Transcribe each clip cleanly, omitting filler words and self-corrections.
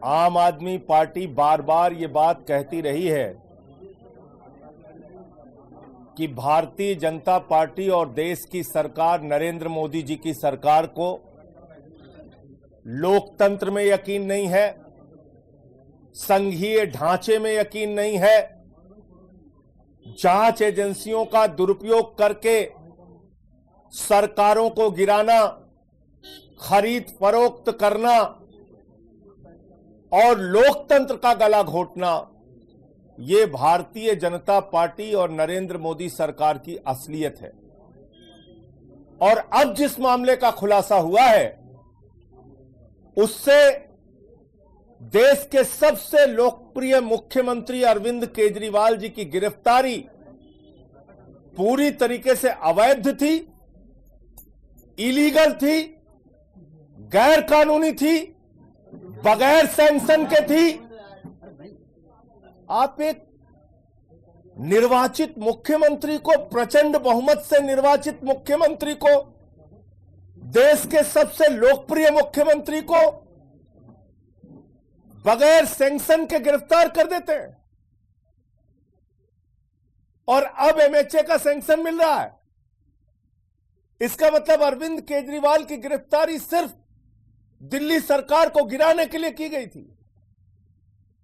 आम आदमी पार्टी बार बार ये बात कहती रही है कि भारतीय जनता पार्टी और देश की सरकार नरेंद्र मोदी जी की सरकार को लोकतंत्र में यकीन नहीं है, संघीय ढांचे में यकीन नहीं है, जांच एजेंसियों का दुरुपयोग करके सरकारों को गिराना, खरीद फरोख्त करना और लोकतंत्र का गला घोटना, ये भारतीय जनता पार्टी और नरेंद्र मोदी सरकार की असलियत है। और अब जिस मामले का खुलासा हुआ है उससे देश के सबसे लोकप्रिय मुख्यमंत्री अरविंद केजरीवाल जी की गिरफ्तारी पूरी तरीके से अवैध थी, इलीगल थी, गैर कानूनी थी, बगैर सैंक्शन के थी। आप एक निर्वाचित मुख्यमंत्री को, प्रचंड बहुमत से निर्वाचित मुख्यमंत्री को, देश के सबसे लोकप्रिय मुख्यमंत्री को बगैर सैंक्शन के गिरफ्तार कर देते हैं और अब एमएचए का सैंक्शन मिल रहा है। इसका मतलब अरविंद केजरीवाल की गिरफ्तारी सिर्फ दिल्ली सरकार को गिराने के लिए की गई थी,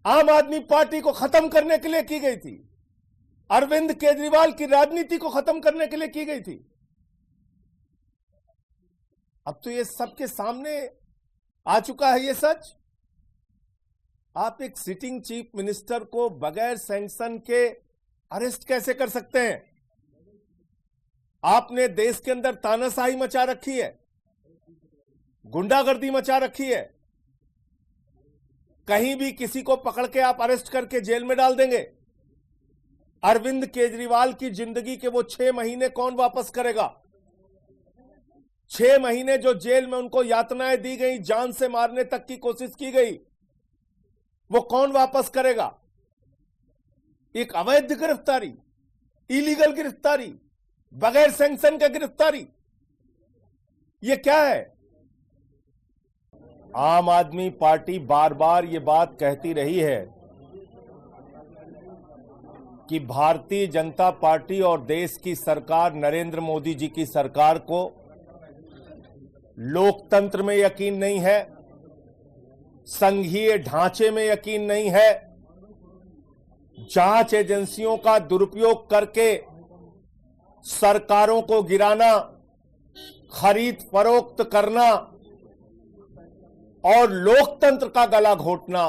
आम आदमी पार्टी को खत्म करने के लिए की गई थी, अरविंद केजरीवाल की राजनीति को खत्म करने के लिए की गई थी। अब तो ये सबके सामने आ चुका है ये सच। आप एक सिटिंग चीफ मिनिस्टर को बगैर सैंक्शन के अरेस्ट कैसे कर सकते हैं? आपने देश के अंदर तानाशाही मचा रखी है, गुंडागर्दी मचा रखी है, कहीं भी किसी को पकड़ के आप अरेस्ट करके जेल में डाल देंगे। अरविंद केजरीवाल की जिंदगी के वो 6 महीने कौन वापस करेगा? 6 महीने जो जेल में उनको यातनाएं दी गई, जान से मारने तक की कोशिश की गई, वो कौन वापस करेगा? एक अवैध गिरफ्तारी, इलीगल गिरफ्तारी, बगैर सैंक्शन का गिरफ्तारी, ये क्या है? आम आदमी पार्टी बार बार ये बात कहती रही है कि भारतीय जनता पार्टी और देश की सरकार नरेंद्र मोदी जी की सरकार को लोकतंत्र में यकीन नहीं है, संघीय ढांचे में यकीन नहीं है, जांच एजेंसियों का दुरुपयोग करके सरकारों को गिराना, खरीद फरोख्त करना और लोकतंत्र का गला घोटना,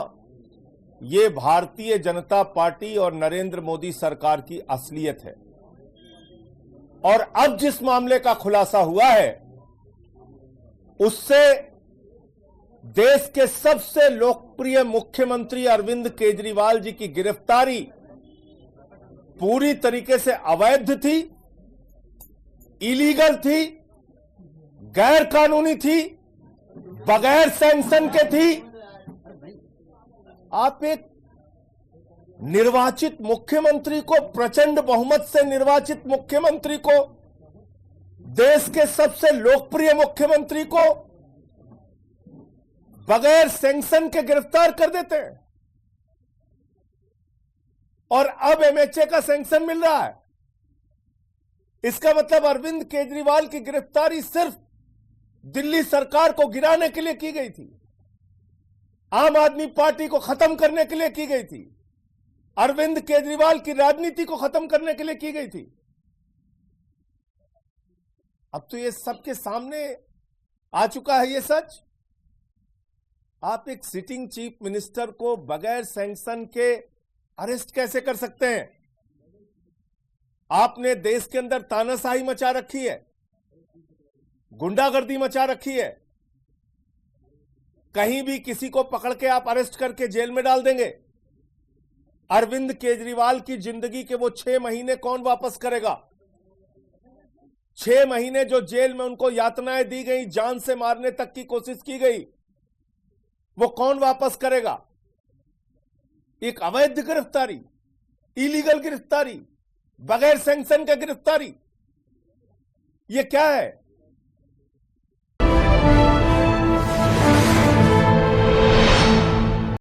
ये भारतीय जनता पार्टी और नरेंद्र मोदी सरकार की असलियत है। और अब जिस मामले का खुलासा हुआ है उससे देश के सबसे लोकप्रिय मुख्यमंत्री अरविंद केजरीवाल जी की गिरफ्तारी पूरी तरीके से अवैध थी, इलीगल थी, गैर कानूनी थी, बगैर सैंक्शन के थी। आप एक निर्वाचित मुख्यमंत्री को, प्रचंड बहुमत से निर्वाचित मुख्यमंत्री को, देश के सबसे लोकप्रिय मुख्यमंत्री को बगैर सैंक्शन के गिरफ्तार कर देते हैं और अब एमएचए का सैंक्शन मिल रहा है। इसका मतलब अरविंद केजरीवाल की गिरफ्तारी सिर्फ दिल्ली सरकार को गिराने के लिए की गई थी, आम आदमी पार्टी को खत्म करने के लिए की गई थी, अरविंद केजरीवाल की राजनीति को खत्म करने के लिए की गई थी। अब तो ये सबके सामने आ चुका है ये सच। आप एक सिटिंग चीफ मिनिस्टर को बगैर सैंक्शन के अरेस्ट कैसे कर सकते हैं? आपने देश के अंदर तानाशाही मचा रखी है, गुंडागर्दी मचा रखी है, कहीं भी किसी को पकड़ के आप अरेस्ट करके जेल में डाल देंगे। अरविंद केजरीवाल की जिंदगी के वो 6 महीने कौन वापस करेगा? 6 महीने जो जेल में उनको यातनाएं दी गई, जान से मारने तक की कोशिश की गई, वो कौन वापस करेगा? एक अवैध गिरफ्तारी, इलीगल गिरफ्तारी, बगैर सैंक्शन का गिरफ्तारी, ये क्या है?